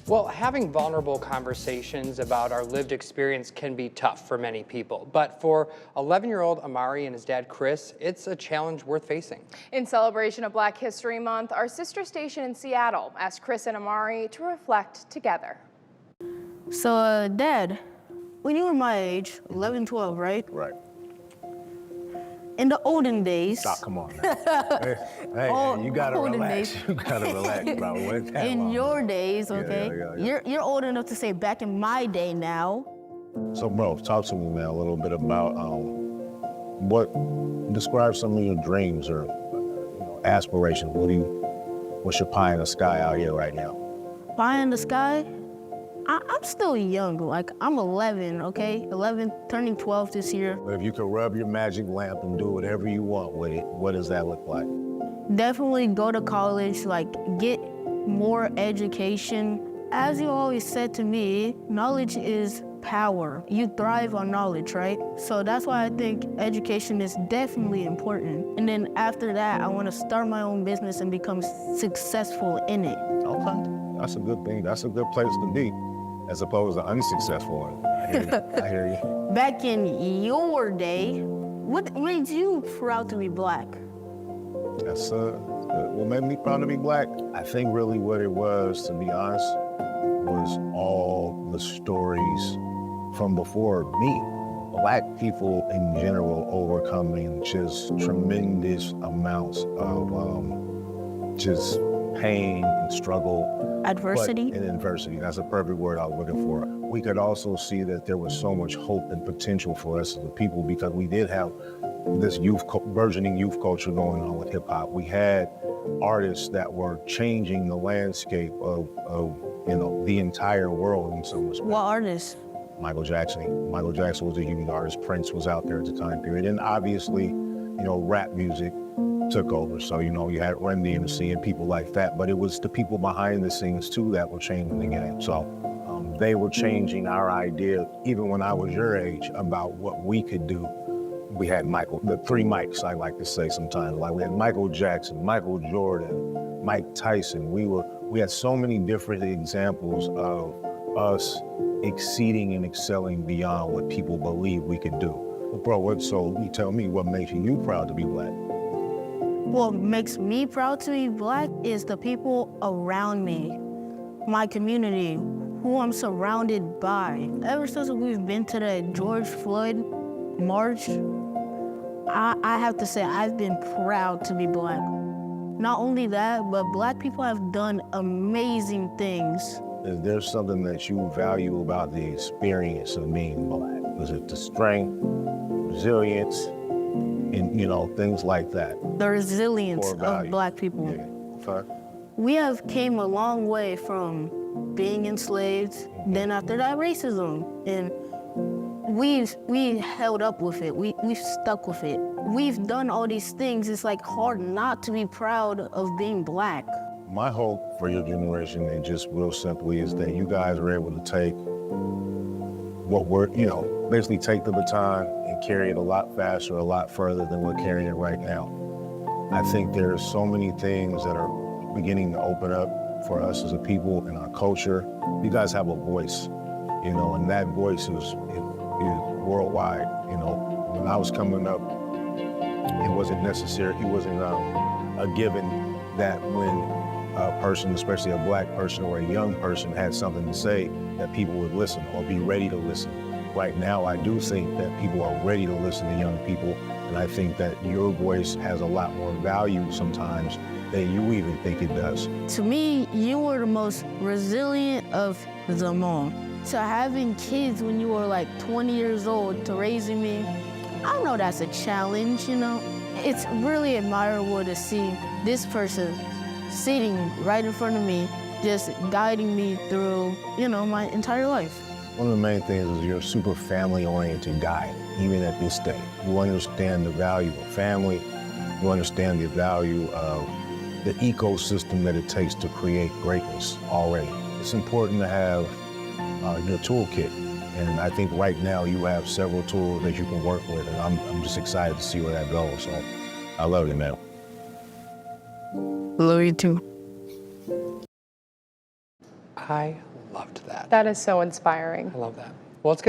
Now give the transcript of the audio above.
Well, having vulnerable conversations about our lived experience can be tough for many people. But for 11-year-old Amari and his dad, Chris, it's a challenge worth facing. In celebration of Black History Month, our sister station in Seattle asked Chris and Amari to reflect together. So, Dad, when you were my age, 11, 12, right? Right. In the olden days. Stop, come on now. Hey, you gotta olden relax. days. You gotta relax, bro. What's that In long? your days, okay? Yeah. You're old enough to say back in my day now. So, bro, talk to me, man, a little bit about describe some of your dreams or aspirations. What's your pie in the sky out here right now? Pie in the sky? I'm still young, like I'm 11, okay? 11, turning 12 this year. If you could rub your magic lamp and do whatever you want with it, what does that look like? Definitely go to college, like get more education. As you always said to me, knowledge is power. You thrive on knowledge, right? So that's why I think education is definitely important. And then after that, I want to start my own business and become successful in it. Okay, that's a good thing. That's a good place to be, as opposed to unsuccessful one. I hear you. Back in your day, what made you proud to be Black? That's what made me proud to be Black. I think really what it was, to be honest, was all the stories from before me. Black people in general overcoming just tremendous amounts of just pain and struggle. Adversity? And adversity, that's a perfect word I was looking for. We could also see that there was so much hope and potential for us as a people because we did have this burgeoning youth culture going on with hip hop. We had artists that were changing the landscape of the entire world in some respects. What artists? Michael Jackson. Michael Jackson was a huge artist. Prince was out there at the time period. And obviously, rap music took over. So, you had Run DMC and people like that, but it was the people behind the scenes too that were changing the game. So they were changing our idea, even when I was your age, about what we could do. We had the three Mikes, I like to say sometimes. Like we had Michael Jackson, Michael Jordan, Mike Tyson. We had so many different examples of us exceeding and excelling beyond what people believe we could do. But bro, so you tell me what makes you proud to be Black? What makes me proud to be Black is the people around me, my community, who I'm surrounded by. Ever since we've been to the George Floyd march, I have to say I've been proud to be Black. Not only that, but Black people have done amazing things. Is there something that you value about the experience of being Black? Was it the strength, resilience, and things like that? The resilience of Black people. Yeah. Okay. We have came a long way from being enslaved, then after that racism, and we held up with it. We've stuck with it. We've done all these things. It's like hard not to be proud of being Black. My hope for your generation, and just real simply, is that you guys are able to take what we're, basically take the baton and carry it a lot faster, a lot further than we're carrying it right now. I think there are so many things that are beginning to open up for us as a people in our culture. You guys have a voice, and that voice is worldwide. When I was coming up, it wasn't necessary, it wasn't a given that when a person, especially a Black person or a young person, had something to say, that people would listen or be ready to listen. Right now, I do think that people are ready to listen to young people, and I think that your voice has a lot more value sometimes than you even think it does. To me, you were the most resilient of them all. To having kids when you were like 20 years old, to raising me, I know that's a challenge, It's really admirable to see this person sitting right in front of me, just guiding me through, my entire life. One of the main things is you're a super family-oriented guy, even at this stage. You understand the value of family. You understand the value of the ecosystem that it takes to create greatness already. It's important to have your toolkit. And I think right now you have several tools that you can work with, and I'm just excited to see where that goes. So I love you, man. Love you too. I loved that. That is so inspiring. I love that. Well, let's get